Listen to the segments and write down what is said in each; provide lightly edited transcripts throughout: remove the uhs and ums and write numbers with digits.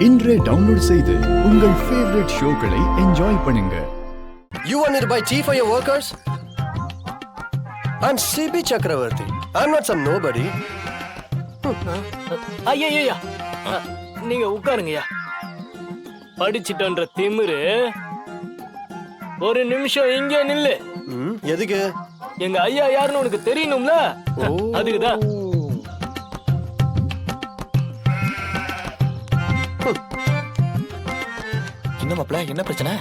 இன்றே டவுன்லோட் செய்து உங்கள் ஃபேவரட் ஷோக்களை என்ஜாய் பண்ணுங்க. You want me to buy tea for your workers? I'm CB Chakravarti. I'm not some nobody. ஐயா நீங்க உட்காருங்கய்யா. படிச்சிட்டன்ற திமிரு. ஒரு நிமிஷம் இங்க நில்லு. எதுக்கு? எங்க ஐயா யாருன்னு உனக்கு தெரியணும்ல, அதுக்குதான். என்ன மாப்ள, என்ன பிரச்சனை?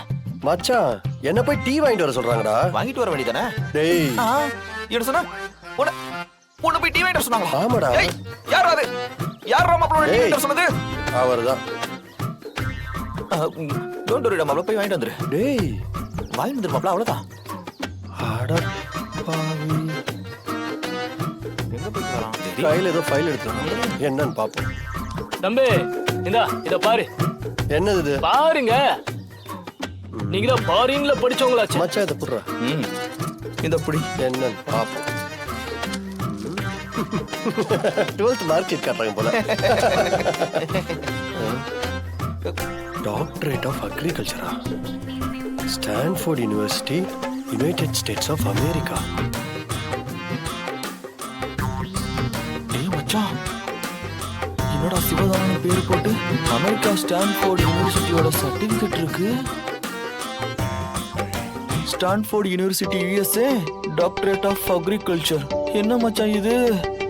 மச்சான், என்ன போய் டீ வாங்கிட்டு வர சொல்றாங்கடா. வாங்கிட்டு வர வேண்டியதானே? டேய், என்ன சொன்னா? உன்னை போய் டீ வாங்கிட்டு வர சொன்னாங்களா? ஆமாடா. ஏய், யார் அது? யார் மாப்ள டீ வாங்கிட்டு வர சொன்னது? அவர்தான். டோன்ட் வரி மாப்ள, போய் வாங்கிட்டு வந்துரு. டேய், வாங்கிட்டு வந்துரு மாப்ள, அவ்வளவுதான். அட பாவி. எங்க போய் வரான்? கையில ஏதோ ஃபைல் எடுத்துறான். என்னன்னு பாப்போம். தம்பி, இந்தா இத பாரு. என்னது இது? பாருங்க. நீங்க தான் ஃபாரின்ல படிச்சவங்களாச்சு. மச்சான், இத புடுறா. இந்த புடி. என்னன்னு பாப்போம். 12th மார்க் ஷீட் காட்டுறாங்க போல. டாக்டரேட் ஆஃப் அக்ரிகல்ச்சரா, Stanford University, United States of America. ஏய் மச்சான், என்னடா சிவதானன் பேர் போட்டு அமெரிக்கா ஸ்டான்ஃபோர்ட் யூனிவர்சிட்டியோட சர்டிபிகேட் இருக்கு. Stanford University USA doctorate of அக்ரிகல்ச்சர். என்ன மச்சான் இது?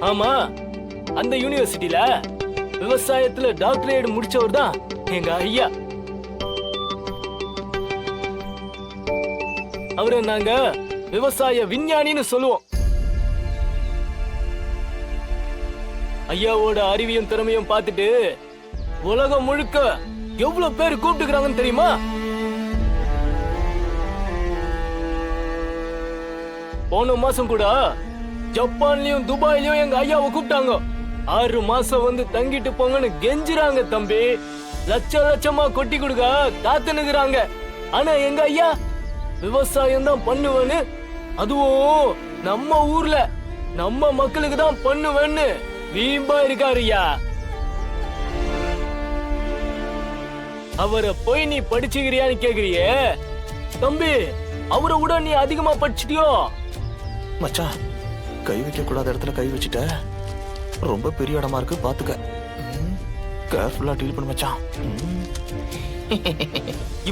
ஆமா, அந்த யூனிவர்சிட்டில விவசாயத்துல டாக்டரேட் முடிச்சவர் தான் எங்க ஐயா. அவரை நாங்க விவசாய விஞ்ஞானின்னு சொல்லுவோம். ஐயாவோட அறிவியும் திறமையும் பார்த்துட்டு உலகம் முழுக்க எவ்வளவு பேர் கூப்பிட்டுக்கிறாங்கன்னு தெரியுமா? போன மாசம் கூட ஜப்பான்லயும் துபாயிலயும் எங்க ஐயாவை கூப்பிட்டாங்க. 6 மாசம் வந்து தங்கிட்டு போங்கன்னு கெஞ்சுறாங்க தம்பி. லட்சமா கொட்டி கொடுக்க காத்துனுக்குறாங்க. ஆனா எங்க ஐயா விவசாயம் தான் பண்ணுவேன்னு, அதுவும் நம்ம ஊர்ல நம்ம மக்களுக்கு தான் பண்ணுவேன்னு வீம்பா இருக்காரு ஐயா. அவரை போய் நீ படிச்சுக்கிறியான்னு கேக்குறியே தம்பி, அவரை விட நீ அதிகமா படிச்சிட்டியோ? மச்சான், கை வைக்க கூடாத இடத்துல கை வச்சுட்ட. ரொம்ப பெரிய இடமா இருக்கு, பாத்துக்க. கேர்ஃபுல்லா டீல் பண்ணு மச்சான்.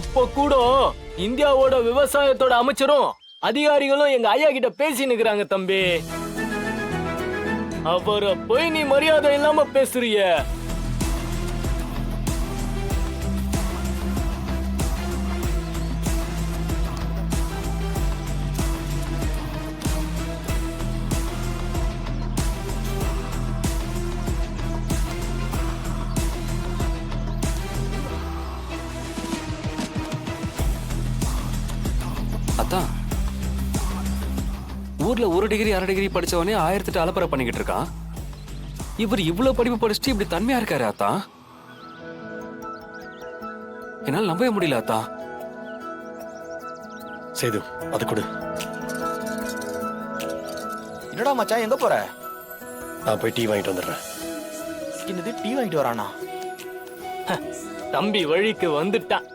இப்ப கூட இந்தியாவோட விவசாயத்தோட அமைச்சரும் அதிகாரிகளும் எங்க ஐயா கிட்ட பேசி நிக்கிறாங்க தம்பி. அவரை போய் நீ மரியாதை இல்லாம பேசுறிய. அதான் ஊர்ல 1 டிகிரி 1/2 டிகிரி படிச்சவனே 1008 அலப்பறை பண்ணிக்கிட்டு இருக்கான். இவர் இவ்வளவு படிப்பு படிச்சுட்டு இப்படி தன்மையா இருக்காரு அத்தா. என்னால நம்பவே முடியல அத்தா. சேது, அது கொடு. என்னடா மச்சான், எங்க போற? நான் போய் டீ வாங்கிட்டு வந்துடுறேன். என்னது, டீ வாங்கிட்டு வரானா? தம்பி வழிக்கு வந்துட்டான்.